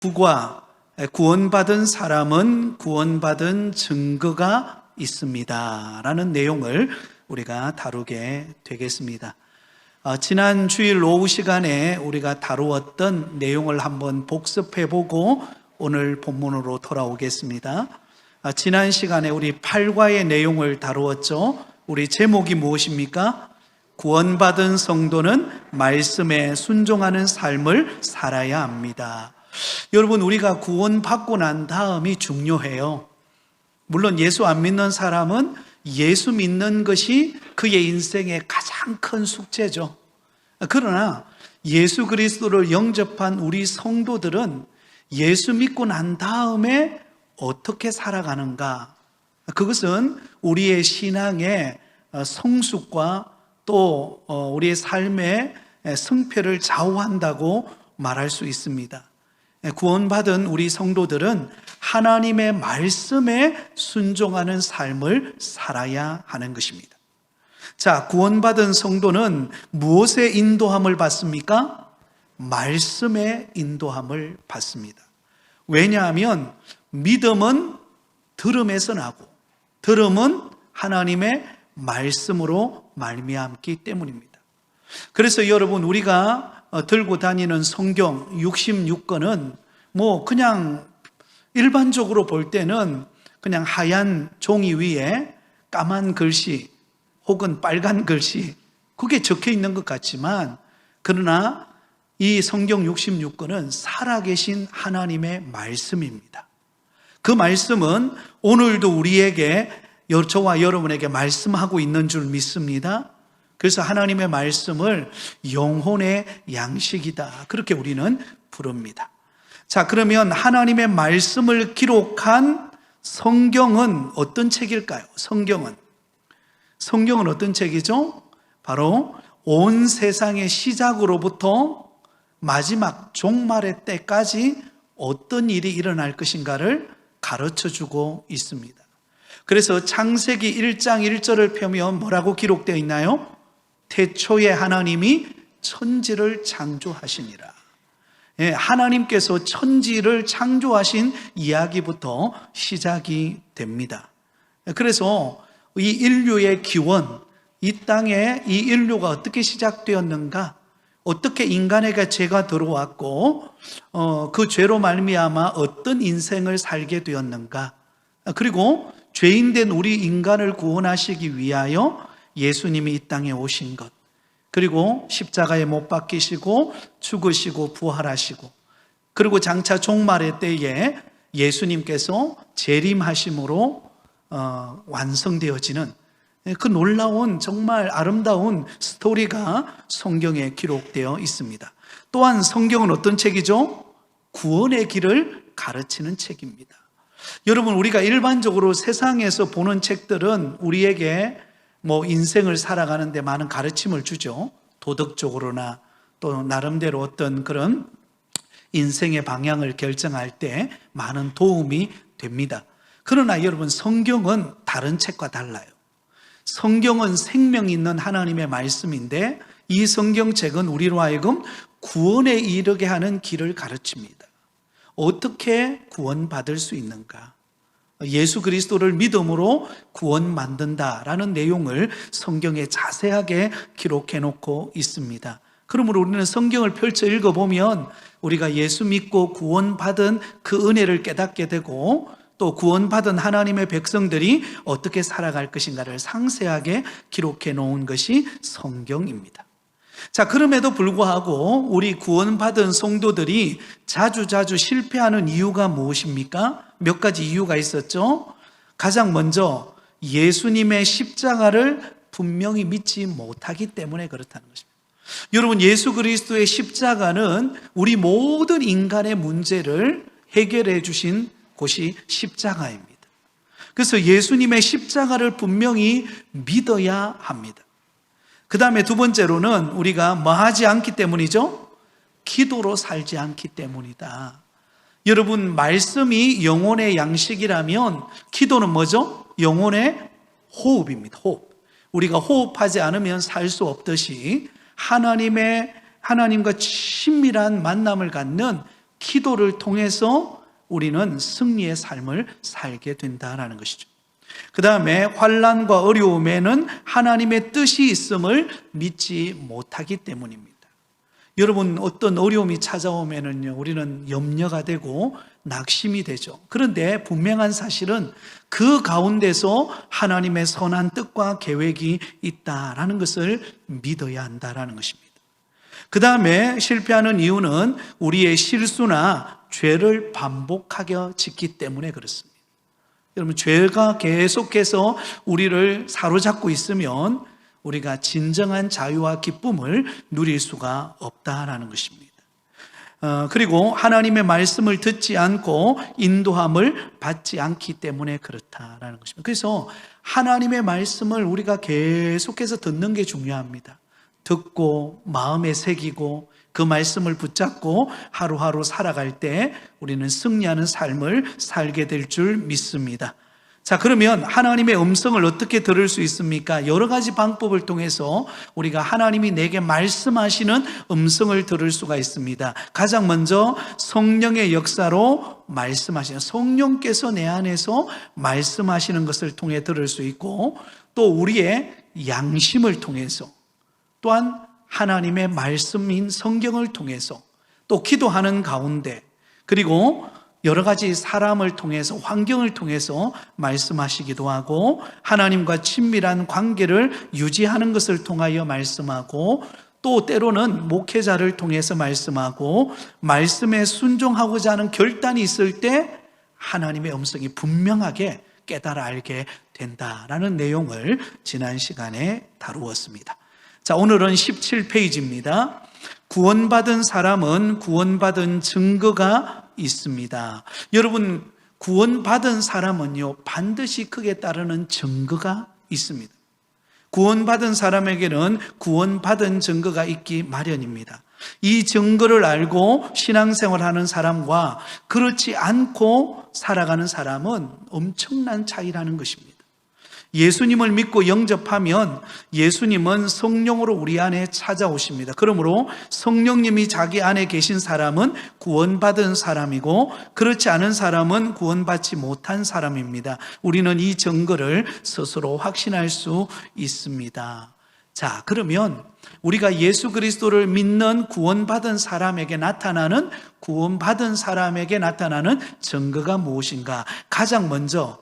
구과 구원받은 사람은 구원받은 증거가 있습니다 라는 내용을 우리가 다루게 되겠습니다. 지난 주일 오후 시간에 우리가 다루었던 내용을 한번 복습해보고 오늘 본문으로 돌아오겠습니다. 지난 시간에 우리 8과의 내용을 다루었죠. 우리 제목이 무엇입니까? 구원받은 성도는 말씀에 순종하는 삶을 살아야 합니다. 여러분, 우리가 구원받고 난 다음이 중요해요. 물론 예수 안 믿는 사람은 예수 믿는 것이 그의 인생의 가장 큰 숙제죠. 그러나 예수 그리스도를 영접한 우리 성도들은 예수 믿고 난 다음에 어떻게 살아가는가? 그것은 우리의 신앙의 성숙과 또 우리의 삶의 승패를 좌우한다고 말할 수 있습니다. 구원받은 우리 성도들은 하나님의 말씀에 순종하는 삶을 살아야 하는 것입니다. 자, 구원받은 성도는 무엇의 인도함을 받습니까? 말씀의 인도함을 받습니다. 왜냐하면 믿음은 들음에서 나고 들음은 하나님의 말씀으로 말미암기 때문입니다. 그래서 여러분, 우리가 들고 다니는 성경 66권은 그냥 일반적으로 볼 때는 그냥 하얀 종이 위에 까만 글씨 혹은 빨간 글씨 그게 적혀 있는 것 같지만, 그러나 이 성경 66권은 살아계신 하나님의 말씀입니다. 그 말씀은 오늘도 우리에게, 저와 여러분에게 말씀하고 있는 줄 믿습니다. 그래서 하나님의 말씀을 영혼의 양식이다, 그렇게 우리는 부릅니다. 자, 그러면 하나님의 말씀을 기록한 성경은 어떤 책일까요? 성경은 어떤 책이죠? 바로 온 세상의 시작으로부터 마지막 종말의 때까지 어떤 일이 일어날 것인가를 가르쳐주고 있습니다. 그래서 창세기 1장 1절을 펴면 뭐라고 기록되어 있나요? 태초에 하나님이 천지를 창조하시니라. 하나님께서 천지를 창조하신 이야기부터 시작이 됩니다. 그래서 이 인류의 기원, 이 땅에 이 인류가 어떻게 시작되었는가, 어떻게 인간에게 죄가 들어왔고 그 죄로 말미암아 어떤 인생을 살게 되었는가, 그리고 죄인된 우리 인간을 구원하시기 위하여 예수님이 이 땅에 오신 것, 그리고 십자가에 못 박히시고 죽으시고 부활하시고, 그리고 장차 종말의 때에 예수님께서 재림하심으로 완성되어지는 그 놀라운, 정말 아름다운 스토리가 성경에 기록되어 있습니다. 또한 성경은 어떤 책이죠? 구원의 길을 가르치는 책입니다. 여러분, 우리가 일반적으로 세상에서 보는 책들은 우리에게 인생을 살아가는데 많은 가르침을 주죠. 도덕적으로나 또 나름대로 어떤 그런 인생의 방향을 결정할 때 많은 도움이 됩니다. 그러나 여러분, 성경은 다른 책과 달라요. 성경은 생명 있는 하나님의 말씀인데, 이 성경책은 우리로 하여금 구원에 이르게 하는 길을 가르칩니다. 어떻게 구원받을 수 있는가? 예수 그리스도를 믿음으로 구원 만든다라는 내용을 성경에 자세하게 기록해 놓고 있습니다. 그러므로 우리는 성경을 펼쳐 읽어보면 우리가 예수 믿고 구원받은 그 은혜를 깨닫게 되고, 또 구원받은 하나님의 백성들이 어떻게 살아갈 것인가를 상세하게 기록해 놓은 것이 성경입니다. 자, 그럼에도 불구하고 우리 구원받은 성도들이 자주 실패하는 이유가 무엇입니까? 몇 가지 이유가 있었죠. 가장 먼저 예수님의 십자가를 분명히 믿지 못하기 때문에 그렇다는 것입니다. 여러분, 예수 그리스도의 십자가는 우리 모든 인간의 문제를 해결해 주신 곳이 십자가입니다. 그래서 예수님의 십자가를 분명히 믿어야 합니다. 그 다음에 두 번째로는 우리가 뭐 하지 않기 때문이죠? 기도로 살지 않기 때문이다. 여러분, 말씀이 영혼의 양식이라면 기도는 뭐죠? 영혼의 호흡입니다. 호흡. 우리가 호흡하지 않으면 살 수 없듯이 하나님과 친밀한 만남을 갖는 기도를 통해서 우리는 승리의 삶을 살게 된다는 것이죠. 그 다음에 환난과 어려움에는 하나님의 뜻이 있음을 믿지 못하기 때문입니다. 여러분, 어떤 어려움이 찾아오면은요, 우리는 염려가 되고 낙심이 되죠. 그런데 분명한 사실은 그 가운데서 하나님의 선한 뜻과 계획이 있다라는 것을 믿어야 한다라는 것입니다. 그 다음에 실패하는 이유는 우리의 실수나 죄를 반복하게 짓기 때문에 그렇습니다. 여러분, 죄가 계속해서 우리를 사로잡고 있으면 우리가 진정한 자유와 기쁨을 누릴 수가 없다라는 것입니다. 그리고 하나님의 말씀을 듣지 않고 인도함을 받지 않기 때문에 그렇다라는 것입니다. 그래서 하나님의 말씀을 우리가 계속해서 듣는 게 중요합니다. 듣고 마음에 새기고 그 말씀을 붙잡고 하루하루 살아갈 때 우리는 승리하는 삶을 살게 될 줄 믿습니다. 자, 그러면 하나님의 음성을 어떻게 들을 수 있습니까? 여러 가지 방법을 통해서 우리가 하나님이 내게 말씀하시는 음성을 들을 수가 있습니다. 가장 먼저 성령의 역사로 말씀하시는, 성령께서 내 안에서 말씀하시는 것을 통해 들을 수 있고, 또 우리의 양심을 통해서, 또한 하나님의 말씀인 성경을 통해서, 또 기도하는 가운데, 그리고 여러 가지 사람을 통해서, 환경을 통해서 말씀하시기도 하고, 하나님과 친밀한 관계를 유지하는 것을 통하여 말씀하고, 또 때로는 목회자를 통해서 말씀하고, 말씀에 순종하고자 하는 결단이 있을 때 하나님의 음성이 분명하게 깨달아 알게 된다라는 내용을 지난 시간에 다루었습니다. 자, 오늘은 17페이지입니다. 구원받은 사람은 구원받은 증거가 있습니다. 여러분, 구원받은 사람은요, 반드시 그에 따르는 증거가 있습니다. 구원받은 사람에게는 구원받은 증거가 있기 마련입니다. 이 증거를 알고 신앙생활하는 사람과 그렇지 않고 살아가는 사람은 엄청난 차이라는 것입니다. 예수님을 믿고 영접하면 예수님은 성령으로 우리 안에 찾아오십니다. 그러므로 성령님이 자기 안에 계신 사람은 구원받은 사람이고, 그렇지 않은 사람은 구원받지 못한 사람입니다. 우리는 이 증거를 스스로 확신할 수 있습니다. 자, 그러면 우리가 예수 그리스도를 믿는 구원받은 사람에게 나타나는, 구원받은 사람에게 나타나는 증거가 무엇인가? 가장 먼저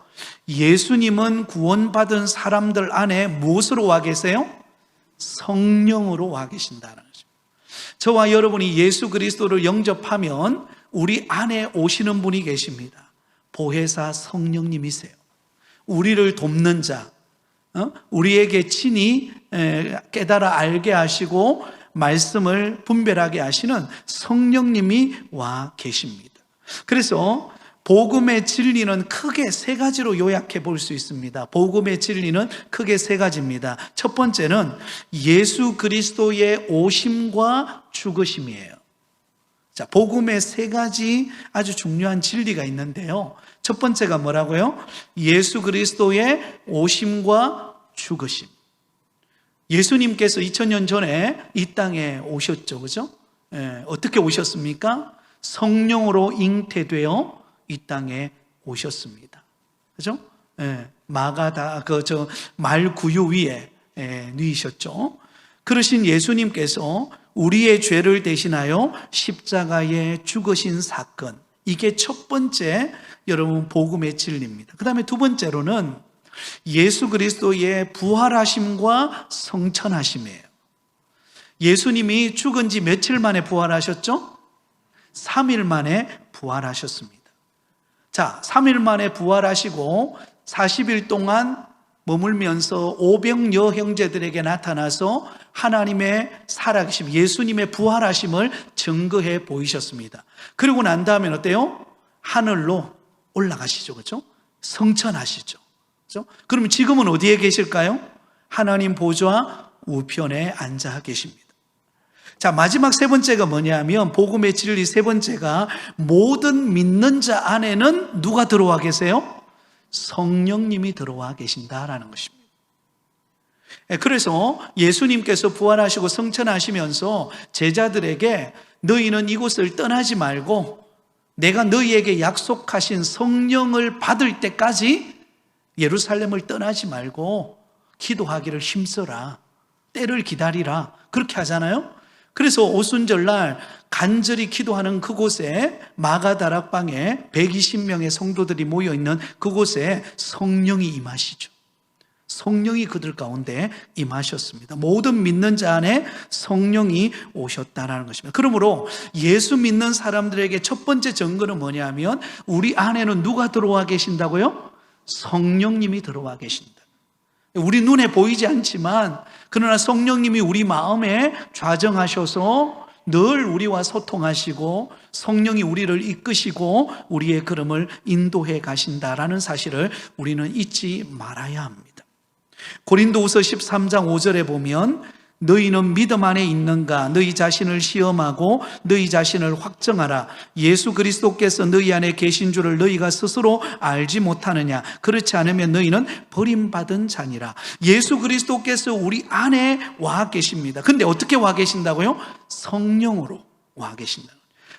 예수님은 구원받은 사람들 안에 무엇으로 와 계세요? 성령으로 와 계신다는 거죠. 저와 여러분이 예수 그리스도를 영접하면 우리 안에 오시는 분이 계십니다. 보혜사 성령님이세요. 우리를 돕는 자, 우리에게 친히 깨달아 알게 하시고 말씀을 분별하게 하시는 성령님이 와 계십니다. 그래서 복음의 진리는 크게 세 가지로 요약해 볼 수 있습니다. 복음의 진리는 크게 세 가지입니다. 첫 번째는 예수 그리스도의 오심과 죽으심이에요. 자, 복음의 세 가지 아주 중요한 진리가 있는데요. 첫 번째가 뭐라고요? 예수 그리스도의 오심과 죽으심. 예수님께서 2000년 전에 이 땅에 오셨죠, 그죠? 어떻게 오셨습니까? 성령으로 잉태되어 이 땅에 오셨습니다. 그죠? 말 구유 위에 누이셨죠. 그러신 예수님께서 우리의 죄를 대신하여 십자가에 죽으신 사건, 이게 첫 번째 여러분 복음의 진리입니다. 그 다음에 두 번째로는 예수 그리스도의 부활하심과 성천하심이에요. 예수님이 죽은 지 며칠 만에 부활하셨죠? 3일 만에 부활하셨습니다. 자, 3일 만에 부활하시고 40일 동안 머물면서 500여 형제들에게 나타나서 하나님의 살아계심, 예수님의 부활하심을 증거해 보이셨습니다. 그리고 난 다음에 어때요? 하늘로 올라가시죠, 그렇죠? 성천하시죠, 그렇죠? 그러면 지금은 어디에 계실까요? 하나님 보좌 우편에 앉아 계십니다. 자, 마지막 세 번째가 뭐냐면, 복음의 진리 세 번째가 모든 믿는 자 안에는 누가 들어와 계세요? 성령님이 들어와 계신다라는 것입니다. 그래서 예수님께서 부활하시고 성천하시면서 제자들에게 너희는 이곳을 떠나지 말고 내가 너희에게 약속하신 성령을 받을 때까지 예루살렘을 떠나지 말고 기도하기를 힘써라. 때를 기다리라. 그렇게 하잖아요. 그래서 오순절날 간절히 기도하는 그곳에 마가다락방에 120명의 성도들이 모여있는 그곳에 성령이 임하시죠. 성령이 그들 가운데 임하셨습니다. 모든 믿는 자 안에 성령이 오셨다는 것입니다. 그러므로 예수 믿는 사람들에게 첫 번째 증거는 뭐냐면 우리 안에는 누가 들어와 계신다고요? 성령님이 들어와 계신다. 우리 눈에 보이지 않지만 그러나 성령님이 우리 마음에 좌정하셔서 늘 우리와 소통하시고 성령이 우리를 이끄시고 우리의 걸음을 인도해 가신다라는 사실을 우리는 잊지 말아야 합니다. 고린도후서 13장 5절에 보면 너희는 믿음 안에 있는가? 너희 자신을 시험하고 너희 자신을 확정하라. 예수 그리스도께서 너희 안에 계신 줄을 너희가 스스로 알지 못하느냐? 그렇지 않으면 너희는 버림받은 자니라. 예수 그리스도께서 우리 안에 와 계십니다. 근데 어떻게 와 계신다고요? 성령으로 와 계신다.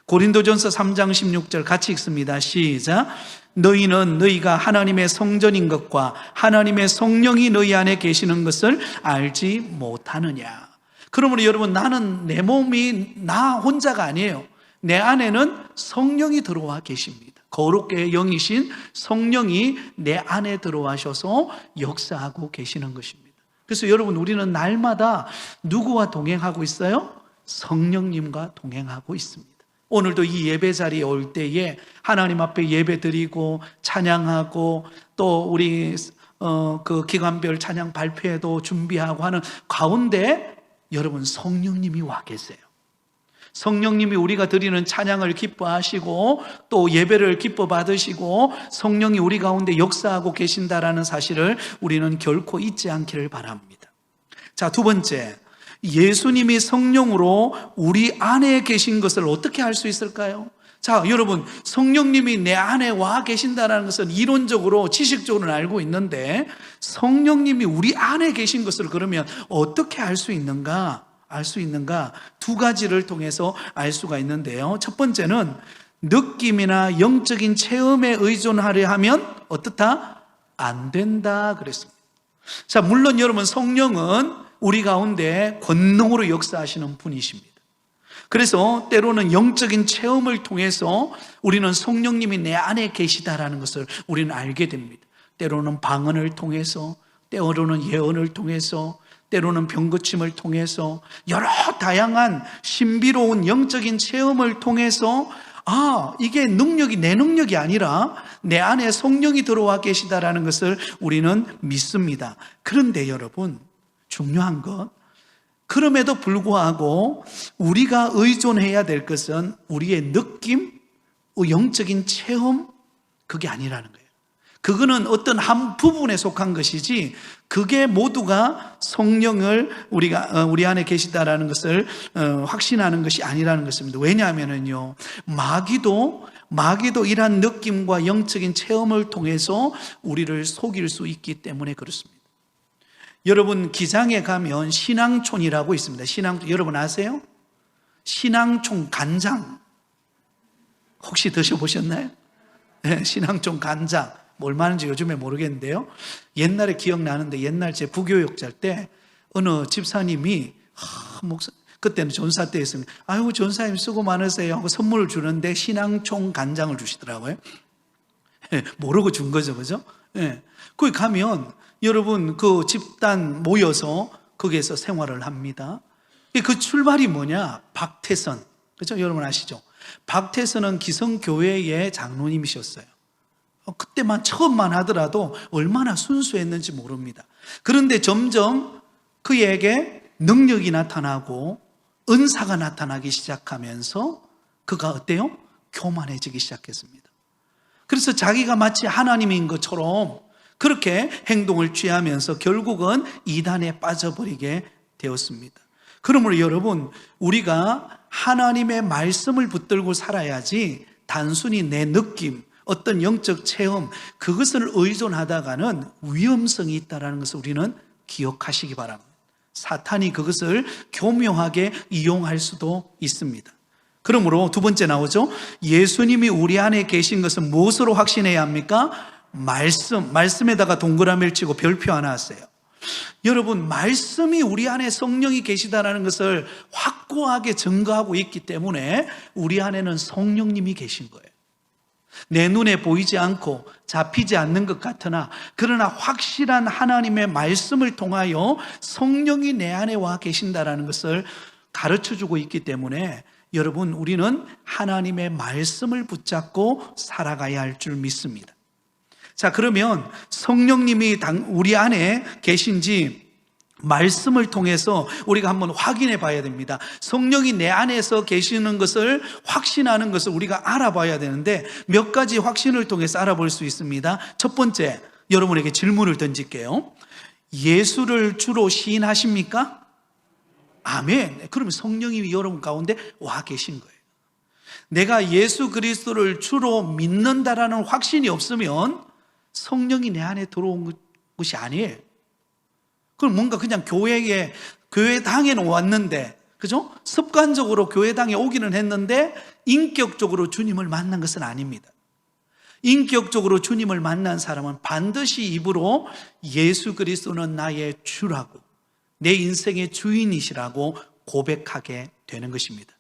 고린도전서 3장 16절 같이 읽습니다. 시작. 너희는 너희가 하나님의 성전인 것과 하나님의 성령이 너희 안에 계시는 것을 알지 못하느냐. 그러므로 여러분, 나는 내 몸이 나 혼자가 아니에요. 내 안에는 성령이 들어와 계십니다. 거룩의 영이신 성령이 내 안에 들어와셔서 역사하고 계시는 것입니다. 그래서 여러분, 우리는 날마다 누구와 동행하고 있어요? 성령님과 동행하고 있습니다. 오늘도 이 예배 자리에 올 때에 하나님 앞에 예배 드리고 찬양하고 또 우리 그 기간별 찬양 발표회도 준비하고 하는 가운데 여러분, 성령님이 와 계세요. 성령님이 우리가 드리는 찬양을 기뻐하시고 또 예배를 기뻐 받으시고 성령이 우리 가운데 역사하고 계신다라는 사실을 우리는 결코 잊지 않기를 바랍니다. 자, 두 번째, 예수님이 성령으로 우리 안에 계신 것을 어떻게 알 수 있을까요? 자, 여러분, 성령님이 내 안에 와 계신다는 것은 이론적으로 지식적으로는 알고 있는데 성령님이 우리 안에 계신 것을 그러면 어떻게 알 수 있는가? 두 가지를 통해서 알 수가 있는데요. 첫 번째는 느낌이나 영적인 체험에 의존하려 하면 어떻다? 안 된다 그랬습니다. 자, 물론 여러분, 성령은 우리 가운데 권능으로 역사하시는 분이십니다. 그래서 때로는 영적인 체험을 통해서 우리는 성령님이 내 안에 계시다라는 것을 우리는 알게 됩니다. 때로는 방언을 통해서, 때로는 예언을 통해서, 때로는 병고침을 통해서 여러 다양한 신비로운 영적인 체험을 통해서 이게 능력이 내 능력이 아니라 내 안에 성령이 들어와 계시다라는 것을 우리는 믿습니다. 그런데 여러분, 중요한 것, 그럼에도 불구하고 우리가 의존해야 될 것은 우리의 느낌, 영적인 체험, 그게 아니라는 거예요. 그거는 어떤 한 부분에 속한 것이지 그게 모두가 성령을 우리 안에 계시다라는 것을 확신하는 것이 아니라는 것입니다. 왜냐하면요, 마귀도 이러한 느낌과 영적인 체험을 통해서 우리를 속일 수 있기 때문에 그렇습니다. 여러분, 기장에 가면 신앙촌이라고 있습니다. 여러분 아세요? 신앙촌 간장 혹시 드셔보셨나요? 네, 신앙촌 간장 뭘 말하는지 요즘에 모르겠는데요, 옛날에 기억나는데 옛날 제 부교육자 때 어느 집사님이 그때는 전사 때였습니다. 아이고 전사님 수고 많으세요 하고 선물을 주는데 신앙촌 간장을 주시더라고요. 네, 모르고 준 거죠, 그죠? 네. 거기 가면 여러분, 그 집단 모여서 거기에서 생활을 합니다. 그 출발이 뭐냐? 박태선, 그렇죠? 여러분 아시죠? 박태선은 기성교회의 장로님이셨어요. 그때만 처음만 하더라도 얼마나 순수했는지 모릅니다. 그런데 점점 그에게 능력이 나타나고 은사가 나타나기 시작하면서 그가 어때요? 교만해지기 시작했습니다. 그래서 자기가 마치 하나님인 것처럼 그렇게 행동을 취하면서 결국은 이단에 빠져버리게 되었습니다. 그러므로 여러분, 우리가 하나님의 말씀을 붙들고 살아야지 단순히 내 느낌, 어떤 영적 체험, 그것을 의존하다가는 위험성이 있다는 것을 우리는 기억하시기 바랍니다. 사탄이 그것을 교묘하게 이용할 수도 있습니다. 그러므로 두 번째 나오죠. 예수님이 우리 안에 계신 것은 무엇으로 확신해야 합니까? 말씀에다가 동그라미를 치고 별표 하나 하세요. 여러분, 말씀이 우리 안에 성령이 계시다는 것을 확고하게 증거하고 있기 때문에 우리 안에는 성령님이 계신 거예요. 내 눈에 보이지 않고 잡히지 않는 것 같으나 그러나 확실한 하나님의 말씀을 통하여 성령이 내 안에 와 계신다는 것을 가르쳐주고 있기 때문에 여러분, 우리는 하나님의 말씀을 붙잡고 살아가야 할 줄 믿습니다. 자, 그러면 성령님이 우리 안에 계신지 말씀을 통해서 우리가 한번 확인해 봐야 됩니다. 성령이 내 안에서 계시는 것을 확신하는 것을 우리가 알아봐야 되는데 몇 가지 확신을 통해서 알아볼 수 있습니다. 첫 번째, 여러분에게 질문을 던질게요. 예수를 주로 시인하십니까? 아멘. 그러면 성령이 여러분 가운데 와 계신 거예요. 내가 예수 그리스도를 주로 믿는다라는 확신이 없으면 성령이 내 안에 들어온 것이 아니에요. 그럼 뭔가 그냥 교회당에는 왔는데, 그죠? 습관적으로 교회당에 오기는 했는데 인격적으로 주님을 만난 것은 아닙니다. 인격적으로 주님을 만난 사람은 반드시 입으로 예수 그리스도는 나의 주라고, 내 인생의 주인이시라고 고백하게 되는 것입니다.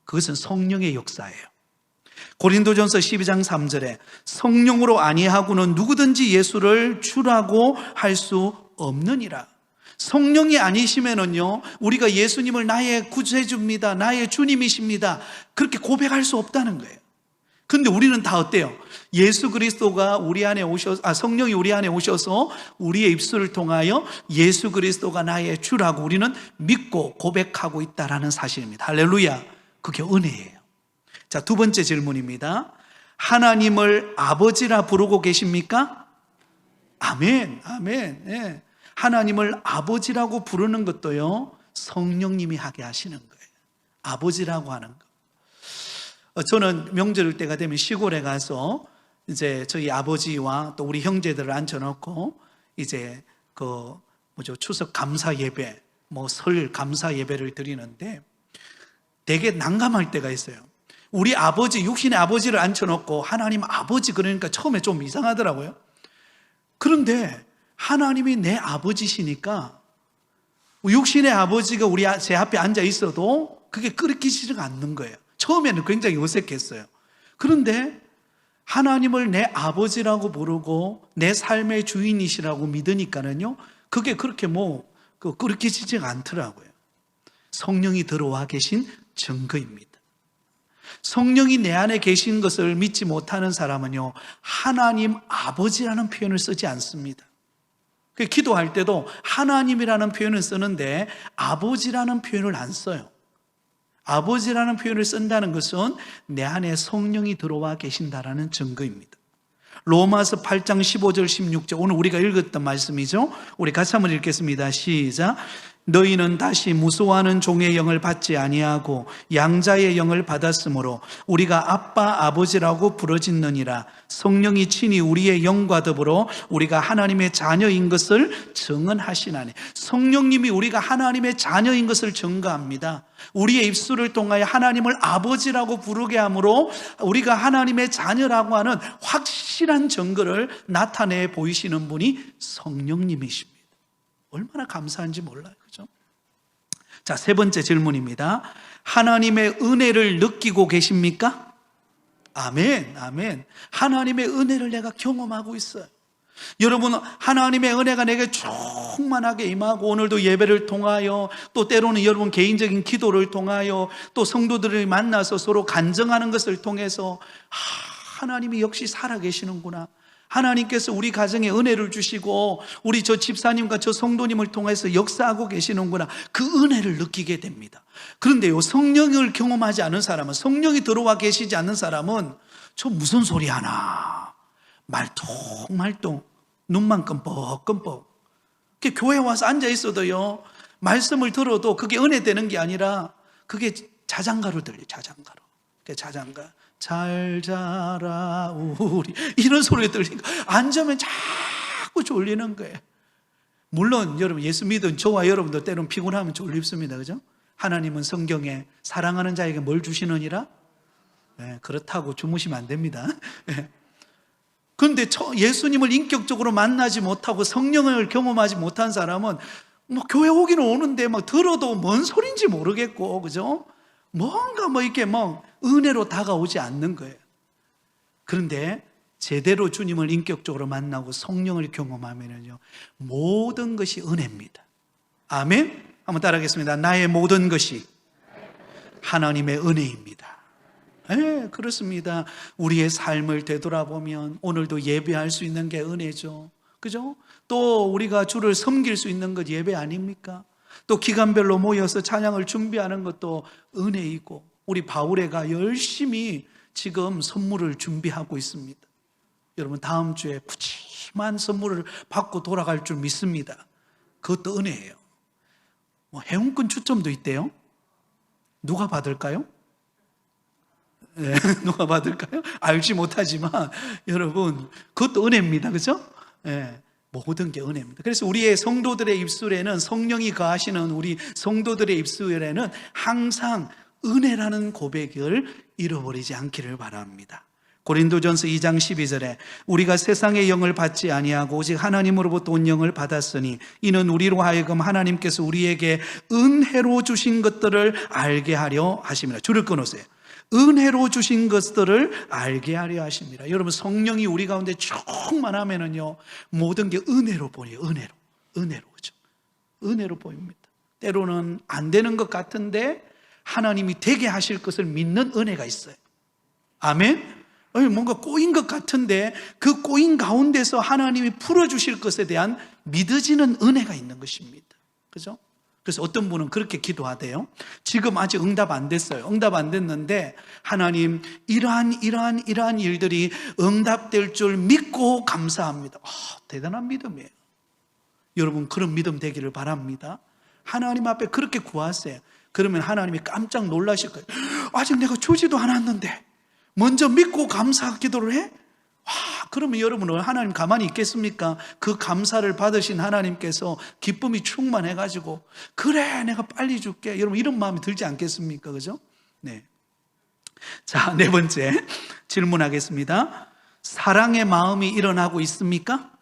그것은 성령의 역사예요. 고린도전서 12장 3절에 성령으로 아니하고는 누구든지 예수를 주라고 할 수 없느니라. 성령이 아니시면은요, 우리가 예수님을 나의 구세주입니다, 나의 주님이십니다, 그렇게 고백할 수 없다는 거예요. 근데 우리는 다 어때요? 예수 그리스도가 우리 안에 성령이 우리 안에 오셔서 우리의 입술을 통하여 예수 그리스도가 나의 주라고 우리는 믿고 고백하고 있다라는 사실입니다. 할렐루야. 그게 은혜예요. 자, 두 번째 질문입니다. 하나님을 아버지라 부르고 계십니까? 아멘, 아멘. 예. 하나님을 아버지라고 부르는 것도요, 성령님이 하게 하시는 거예요. 아버지라고 하는 거. 저는 명절 때가 되면 시골에 가서 이제 저희 아버지와 또 우리 형제들을 앉혀놓고 이제 추석 감사 예배, 설 감사 예배를 드리는데 되게 난감할 때가 있어요. 우리 아버지, 육신의 아버지를 앉혀놓고 하나님 아버지 그러니까 처음에 좀 이상하더라고요. 그런데 하나님이 내 아버지시니까 육신의 아버지가 제 앞에 앉아 있어도 그게 끓이지가 않는 거예요. 처음에는 굉장히 어색했어요. 그런데 하나님을 내 아버지라고 부르고 내 삶의 주인이시라고 믿으니까는요, 그게 그렇게 끓이지가 않더라고요. 성령이 들어와 계신 증거입니다. 성령이 내 안에 계신 것을 믿지 못하는 사람은요, 하나님 아버지라는 표현을 쓰지 않습니다. 기도할 때도 하나님이라는 표현을 쓰는데 아버지라는 표현을 안 써요. 아버지라는 표현을 쓴다는 것은 내 안에 성령이 들어와 계신다라는 증거입니다. 로마서 8장 15절 16절, 오늘 우리가 읽었던 말씀이죠. 우리 같이 한번 읽겠습니다. 시작. 너희는 다시 무서워하는 종의 영을 받지 아니하고 양자의 영을 받았으므로 우리가 아빠 아버지라고 부르짖느니라. 성령이 친히 우리의 영과 더불어 우리가 하나님의 자녀인 것을 증언하시나니. 성령님이 우리가 하나님의 자녀인 것을 증거합니다. 우리의 입술을 통하여 하나님을 아버지라고 부르게 함으로 우리가 하나님의 자녀라고 하는 확실한 증거를 나타내 보이시는 분이 성령님이십니다. 얼마나 감사한지 몰라요. 그죠? 자, 세 번째 질문입니다. 하나님의 은혜를 느끼고 계십니까? 아멘, 아멘. 하나님의 은혜를 내가 경험하고 있어요. 여러분, 하나님의 은혜가 내게 충만하게 임하고 오늘도 예배를 통하여 또 때로는 여러분 개인적인 기도를 통하여 또 성도들을 만나서 서로 간증하는 것을 통해서 하나님이 역시 살아계시는구나. 하나님께서 우리 가정에 은혜를 주시고 우리 저 집사님과 저 성도님을 통해서 역사하고 계시는구나. 그 은혜를 느끼게 됩니다. 그런데요, 성령을 경험하지 않은 사람은, 성령이 들어와 계시지 않는 사람은 저 무슨 소리 하나, 말똥말똥, 눈만 끔뻑끔뻑. 교회 와서 앉아 있어도요, 말씀을 들어도 그게 은혜 되는 게 아니라 그게 자장가로 들려요. 자장가로. 자장가. 잘 자라 우리, 이런 소리가 들리니까 앉으면 자꾸 졸리는 거예요. 물론 여러분 예수 믿은 저와 여러분도 때로는 피곤하면 졸립습니다. 그죠? 하나님은 성경에 사랑하는 자에게 뭘 주시느니라? 그렇다고 주무시면 안 됩니다. 그런데 예수님을 인격적으로 만나지 못하고 성령을 경험하지 못한 사람은 뭐 교회 오기는 오는데 막 들어도 뭔 소린지 모르겠고, 그죠? 뭔가 뭐 이렇게 뭐 은혜로 다가오지 않는 거예요. 그런데 제대로 주님을 인격적으로 만나고 성령을 경험하면요, 모든 것이 은혜입니다. 아멘? 한번 따라하겠습니다. 나의 모든 것이 하나님의 은혜입니다. 네, 그렇습니다. 우리의 삶을 되돌아보면 오늘도 예배할 수 있는 게 은혜죠. 그죠? 또 우리가 주를 섬길 수 있는 것 예배 아닙니까? 또 기간별로 모여서 찬양을 준비하는 것도 은혜이고, 우리 바울애가 열심히 지금 선물을 준비하고 있습니다. 여러분, 다음 주에 푸짐한 선물을 받고 돌아갈 줄 믿습니다. 그것도 은혜예요. 뭐 회원권 추첨도 있대요. 누가 받을까요? 네, 누가 받을까요? 알지 못하지만 여러분, 그것도 은혜입니다. 그죠? 네, 모든 게 은혜입니다. 그래서 우리의 성도들의 입술에는, 성령이 거하시는 우리 성도들의 입술에는 항상 은혜라는 고백을 잃어버리지 않기를 바랍니다. 고린도전서 2장 12절에 우리가 세상의 영을 받지 아니하고 오직 하나님으로부터 온 영을 받았으니 이는 우리로 하여금 하나님께서 우리에게 은혜로 주신 것들을 알게 하려 하심이라. 줄을 끊으세요. 은혜로 주신 것들을 알게 하려 하십니다. 여러분, 성령이 우리 가운데 충만하면은요, 모든 게 은혜로 보여요. 은혜로, 그죠? 은혜로 보입니다. 때로는 안 되는 것 같은데 하나님이 되게 하실 것을 믿는 은혜가 있어요. 아멘? 뭔가 꼬인 것 같은데 그 꼬인 가운데서 하나님이 풀어주실 것에 대한 믿어지는 은혜가 있는 것입니다. 그죠? 그래서 어떤 분은 그렇게 기도하대요. 지금 아직 응답 안 됐어요. 응답 안 됐는데 하나님, 이러한 일들이 응답될 줄 믿고 감사합니다. 대단한 믿음이에요. 여러분, 그런 믿음 되기를 바랍니다. 하나님 앞에 그렇게 구하세요. 그러면 하나님이 깜짝 놀라실 거예요. 아직 내가 주지도 않았는데 먼저 믿고 감사 기도를 해? 그러면 여러분은 하나님 가만히 있겠습니까? 그 감사를 받으신 하나님께서 기쁨이 충만해가지고, 그래, 내가 빨리 줄게. 여러분, 이런 마음이 들지 않겠습니까? 그죠? 네. 자, 네 번째 질문하겠습니다. 사랑의 마음이 일어나고 있습니까?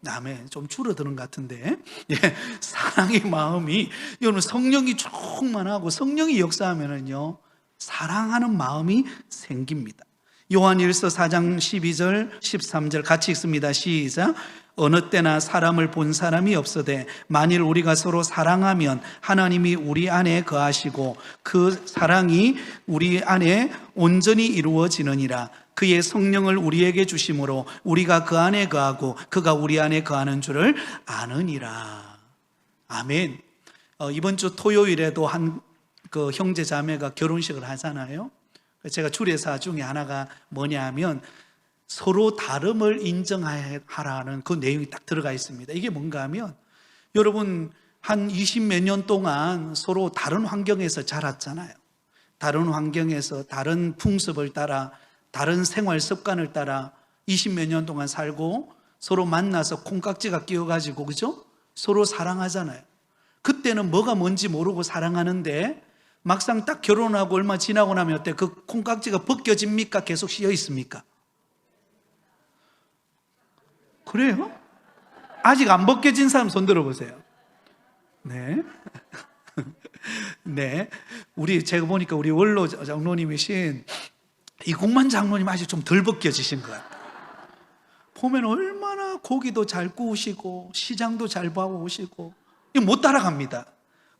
아멘. 좀 줄어드는 것 같은데. 예, 사랑의 마음이, 여러분, 성령이 충만하고 성령이 역사하면은요, 사랑하는 마음이 생깁니다. 요한일서 4장 12절 13절 같이 읽습니다. 시작. 어느 때나 사람을 본 사람이 없어되 만일 우리가 서로 사랑하면 하나님이 우리 안에 거하시고 그 사랑이 우리 안에 온전히 이루어지느니라. 그의 성령을 우리에게 주심으로 우리가 그 안에 거하고 그가 우리 안에 거하는 줄을 아느니라. 아멘. 이번 주 토요일에도 한 형제 자매가 결혼식을 하잖아요. 제가 주례사 중에 하나가 뭐냐 하면 서로 다름을 인정하라는 그 내용이 딱 들어가 있습니다. 이게 뭔가 하면, 여러분, 한 20몇 년 동안 서로 다른 환경에서 자랐잖아요. 다른 환경에서 다른 풍습을 따라, 다른 생활 습관을 따라 20몇 년 동안 살고 서로 만나서 콩깍지가 끼어가지고, 그죠? 서로 사랑하잖아요. 그때는 뭐가 뭔지 모르고 사랑하는데 막상 딱 결혼하고 얼마 지나고 나면 어때? 그 콩깍지가 벗겨집니까? 계속 씌여 있습니까? 그래요? 아직 안 벗겨진 사람 손 들어보세요. 네. 네. 제가 보니까 우리 원로 장로님이신 이국만 장로님 아직 좀 덜 벗겨지신 것 같아요. 보면 얼마나 고기도 잘 구우시고 시장도 잘 봐오시고, 이거 못 따라갑니다.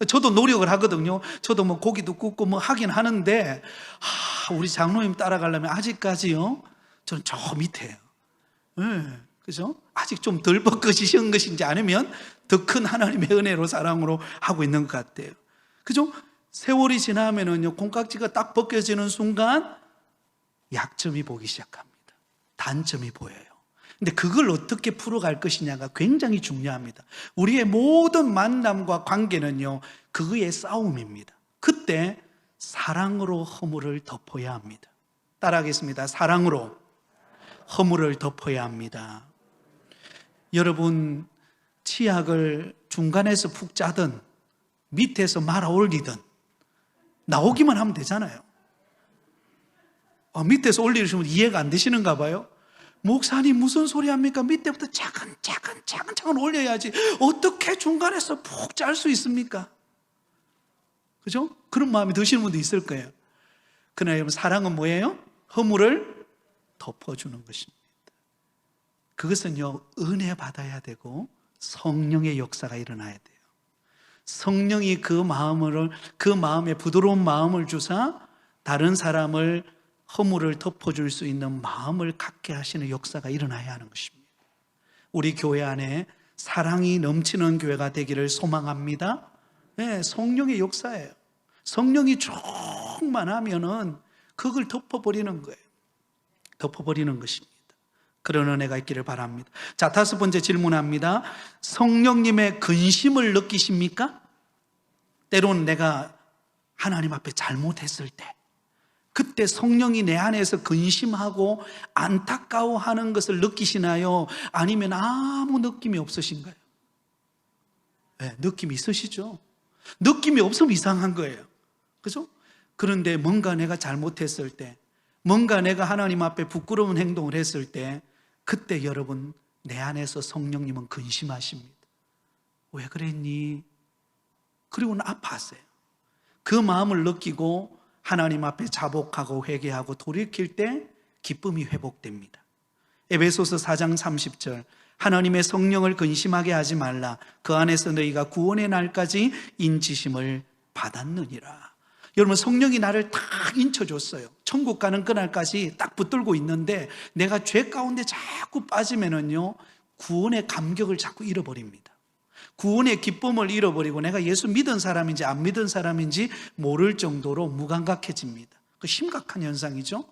저도 노력을 하거든요. 저도 뭐 고기도 굽고 뭐 하긴 하는데, 우리 장로님 따라가려면 아직까지요, 저는 저 밑에요. 네, 그죠? 아직 좀 덜 벗겨지신 것인지 아니면 더 큰 하나님의 은혜로 사랑으로 하고 있는 것 같아요. 그죠? 세월이 지나면은요, 콩깍지가 딱 벗겨지는 순간 약점이 보기 시작합니다. 단점이 보여요. 근데 그걸 어떻게 풀어갈 것이냐가 굉장히 중요합니다. 우리의 모든 만남과 관계는요, 그거의 싸움입니다. 그때 사랑으로 허물을 덮어야 합니다. 따라하겠습니다. 사랑으로 허물을 덮어야 합니다. 여러분, 치약을 중간에서 푹 짜든 밑에서 말아 올리든 나오기만 하면 되잖아요. 밑에서 올리시면 이해가 안 되시는가 봐요. 목사님 무슨 소리 합니까? 밑에부터 차근차근 올려야지 어떻게 중간에서 푹 짤 수 있습니까? 그죠? 그런 마음이 드시는 분도 있을 거예요. 그러나 여러분, 사랑은 뭐예요? 허물을 덮어주는 것입니다. 그것은요, 은혜 받아야 되고 성령의 역사가 일어나야 돼요. 성령이 그 마음에 부드러운 마음을 주사 다른 사람을 허물을 덮어줄 수 있는 마음을 갖게 하시는 역사가 일어나야 하는 것입니다. 우리 교회 안에 사랑이 넘치는 교회가 되기를 소망합니다. 네, 성령의 역사예요. 성령이 충만하면은 그걸 덮어버리는 거예요. 덮어버리는 것입니다. 그런 은혜가 있기를 바랍니다. 자, 5번째 질문합니다. 성령님의 근심을 느끼십니까? 때로는 내가 하나님 앞에 잘못했을 때, 그때 성령이 내 안에서 근심하고 안타까워하는 것을 느끼시나요? 아니면 아무 느낌이 없으신가요? 네, 느낌이 있으시죠? 느낌이 없으면 이상한 거예요. 그죠? 그런데 뭔가 내가 잘못했을 때, 뭔가 내가 하나님 앞에 부끄러운 행동을 했을 때, 그때 여러분, 내 안에서 성령님은 근심하십니다. 왜 그랬니? 그리고는 아파하세요. 그 마음을 느끼고 하나님 앞에 자복하고 회개하고 돌이킬 때 기쁨이 회복됩니다. 에베소서 4장 30절, 하나님의 성령을 근심하게 하지 말라. 그 안에서 너희가 구원의 날까지 인치심을 받았느니라. 여러분, 성령이 나를 딱 인쳐줬어요. 천국 가는 그날까지 딱 붙들고 있는데 내가 죄 가운데 자꾸 빠지면은요, 구원의 감격을 자꾸 잃어버립니다. 구원의 기쁨을 잃어버리고 내가 예수 믿은 사람인지 안 믿은 사람인지 모를 정도로 무감각해집니다. 그 심각한 현상이죠.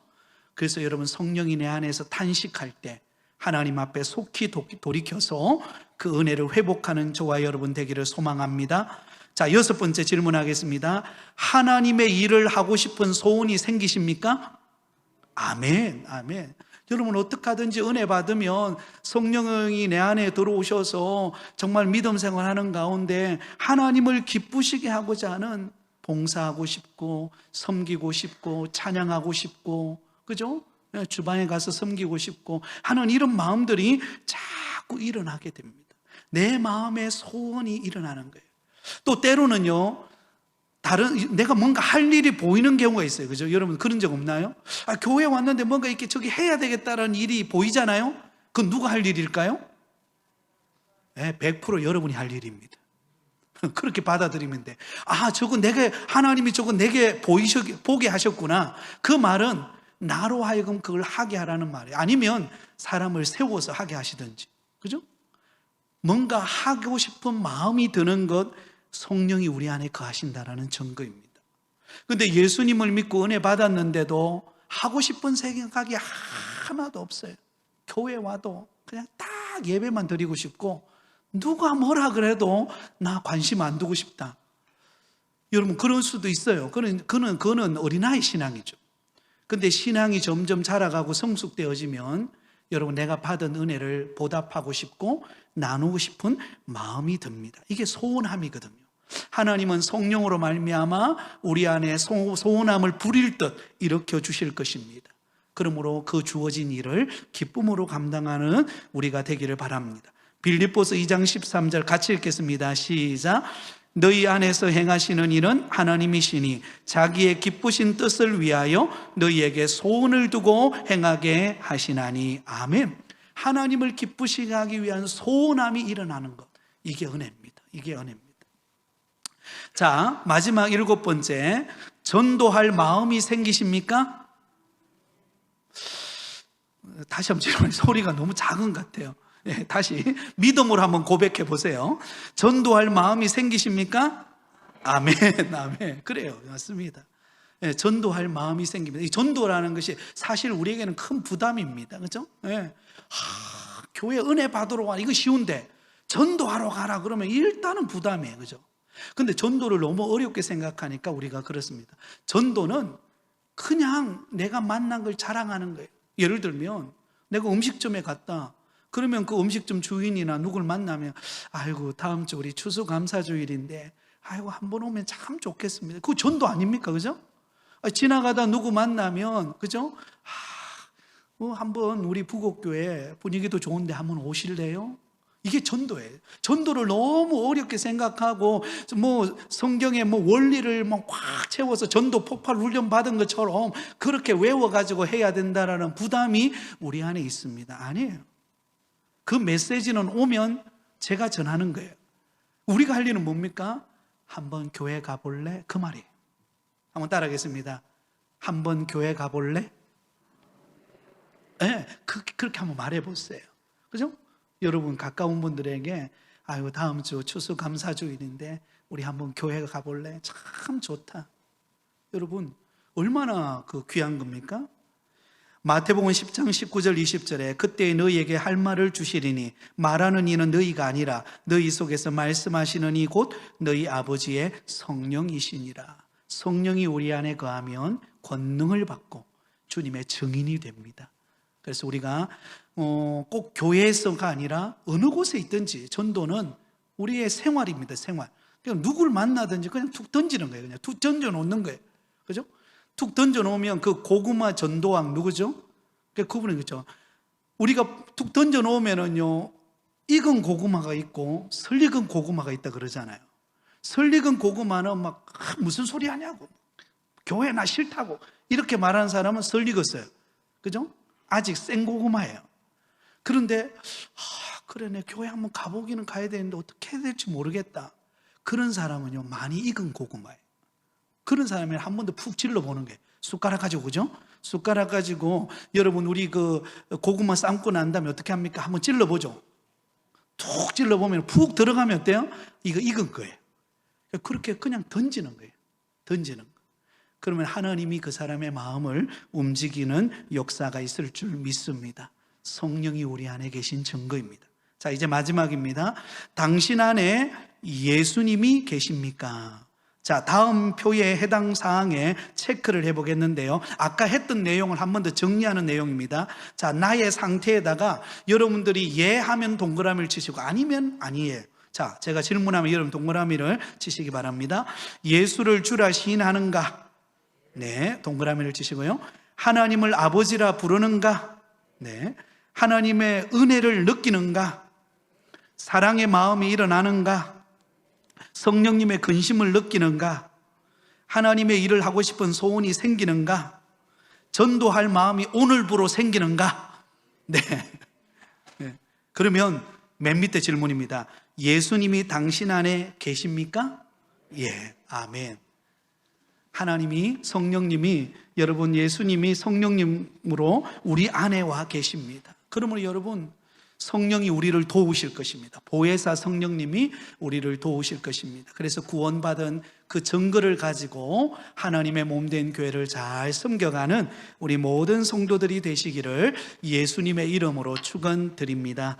그래서 여러분, 성령이 내 안에서 탄식할 때 하나님 앞에 속히 돌이켜서 그 은혜를 회복하는 저와 여러분 되기를 소망합니다. 자, 6번째 질문하겠습니다. 하나님의 일을 하고 싶은 소원이 생기십니까? 아멘, 아멘. 여러분, 어떻게 하든지 은혜 받으면 성령이 내 안에 들어오셔서 정말 믿음 생활하는 가운데 하나님을 기쁘시게 하고자 하는, 봉사하고 싶고 섬기고 싶고 찬양하고 싶고, 그죠? 주방에 가서 섬기고 싶고 하는 이런 마음들이 자꾸 일어나게 됩니다. 내 마음의 소원이 일어나는 거예요. 또 때로는요, 내가 뭔가 할 일이 보이는 경우가 있어요. 그죠? 여러분, 그런 적 없나요? 교회 왔는데 뭔가 이렇게 저기 해야 되겠다는 일이 보이잖아요? 그건 누가 할 일일까요? 네, 100% 여러분이 할 일입니다. 그렇게 받아들이면 돼. 하나님이 저거 내게 보게 하셨구나. 그 말은 나로 하여금 그걸 하게 하라는 말이에요. 아니면 사람을 세워서 하게 하시든지. 그죠? 뭔가 하고 싶은 마음이 드는 것, 성령이 우리 안에 거하신다라는 증거입니다. 그런데 예수님을 믿고 은혜 받았는데도 하고 싶은 생각이 하나도 없어요. 교회 와도 그냥 딱 예배만 드리고 싶고 누가 뭐라 그래도 나 관심 안 두고 싶다. 여러분, 그럴 수도 있어요. 그거는 어린아이 신앙이죠. 근데 신앙이 점점 자라가고 성숙되어지면 여러분, 내가 받은 은혜를 보답하고 싶고 나누고 싶은 마음이 듭니다. 이게 소원함이거든요. 하나님은 성령으로 말미암아 우리 안에 소원함을 부릴 듯 일으켜 주실 것입니다. 그러므로 그 주어진 일을 기쁨으로 감당하는 우리가 되기를 바랍니다. 빌립보서 2장 13절 같이 읽겠습니다. 시작. 너희 안에서 행하시는 일은 하나님이시니 자기의 기쁘신 뜻을 위하여 너희에게 소원을 두고 행하게 하시나니. 아멘. 하나님을 기쁘시게 하기 위한 소원함이 일어나는 것, 이게 은혜입니다. 이게 은혜입니다. 자, 마지막 7번째, 전도할 마음이 생기십니까? 다시 한번 질문해. 소리가 너무 작은 것 같아요. 네, 다시 믿음으로 한번 고백해 보세요. 전도할 마음이 생기십니까? 아멘, 아멘. 그래요, 맞습니다. 네, 전도할 마음이 생깁니다. 이 전도라는 것이 사실 우리에게는 큰 부담입니다. 그렇죠? 네. 교회 은혜 받으러 와, 이거 쉬운데 전도하러 가라 그러면 일단은 부담이에요. 그죠? 근데 전도를 너무 어렵게 생각하니까 우리가 그렇습니다. 전도는 그냥 내가 만난 걸 자랑하는 거예요. 예를 들면 내가 음식점에 갔다. 그러면 그 음식점 주인이나 누굴 만나면 아이고, 다음 주 우리 추수감사주일인데 아이고, 한번 오면 참 좋겠습니다. 그거 전도 아닙니까? 그죠? 지나가다 누구 만나면, 그죠? 한번 우리 부곡교회 분위기도 좋은데 한번 오실래요? 이게 전도예요. 전도를 너무 어렵게 생각하고 성경의 원리를 확 채워서 전도 폭발 훈련 받은 것처럼 그렇게 외워가지고 해야 된다라는 부담이 우리 안에 있습니다. 아니에요. 그 메시지는 오면 제가 전하는 거예요. 우리가 할 일은 뭡니까? 한번 교회 가볼래? 그 말이에요. 한번 따라하겠습니다. 한번 교회 가볼래? 네, 그렇게 한번 말해보세요. 그죠? 여러분 가까운 분들에게 다음 주 추수감사주일인데 우리 한번 교회 가볼래? 참 좋다. 여러분 얼마나 귀한 겁니까? 마태복음 10장 19절 20절에 그때 너희에게 할 말을 주시리니 말하는 이는 너희가 아니라 너희 속에서 말씀하시는 이 곧 너희 아버지의 성령이시니라. 성령이 우리 안에 거하면 권능을 받고 주님의 증인이 됩니다. 그래서 우리가 꼭 교회에서가 아니라 어느 곳에 있든지 전도는 우리의 생활입니다. 생활. 그냥 누굴 만나든지 그냥 툭 던지는 거예요. 그냥 툭 던져 놓는 거예요. 그죠? 툭 던져 놓으면 그 고구마 전도왕 누구죠? 그분이 그죠? 우리가 툭 던져 놓으면은요, 익은 고구마가 있고 설 익은 고구마가 있다 그러잖아요. 설 익은 고구마는 무슨 소리 하냐고, 교회 나 싫다고 이렇게 말하는 사람은 설 익었어요. 그죠? 아직 생 고구마예요. 그런데 그래 내 교회 한번 가보기는 가야 되는데 어떻게 해야 될지 모르겠다. 그런 사람은요 많이 익은 고구마예요. 그런 사람이 한 번 더 푹 찔러보는 게 숟가락 가지고, 그죠? 숟가락 가지고 여러분 우리 고구마 삶고 난 다음에 어떻게 합니까? 한번 찔러보죠. 툭 찔러보면 푹 들어가면 어때요? 이거 익은 거예요. 그렇게 그냥 던지는 거예요. 던지는 거. 그러면 하나님이 그 사람의 마음을 움직이는 역사가 있을 줄 믿습니다. 성령이 우리 안에 계신 증거입니다. 자, 이제 마지막입니다. 당신 안에 예수님이 계십니까? 자, 다음 표에 해당 사항에 체크를 해보겠는데요. 아까 했던 내용을 한 번 더 정리하는 내용입니다. 자, 나의 상태에다가 여러분들이 예 하면 동그라미를 치시고 아니면 아니에요. 자, 제가 질문하면 여러분 동그라미를 치시기 바랍니다. 예수를 주라 시인하는가? 네, 동그라미를 치시고요. 하나님을 아버지라 부르는가? 네. 하나님의 은혜를 느끼는가? 사랑의 마음이 일어나는가? 성령님의 근심을 느끼는가? 하나님의 일을 하고 싶은 소원이 생기는가? 전도할 마음이 오늘부로 생기는가? 네. 네. 그러면 맨 밑에 질문입니다. 예수님이 당신 안에 계십니까? 예, 아멘. 하나님이, 성령님이, 여러분 예수님이 성령님으로 우리 안에 와 계십니다. 그러므로 여러분 성령이 우리를 도우실 것입니다. 보혜사 성령님이 우리를 도우실 것입니다. 그래서 구원받은 그 증거를 가지고 하나님의 몸된 교회를 잘 섬겨가는 우리 모든 성도들이 되시기를 예수님의 이름으로 축원드립니다.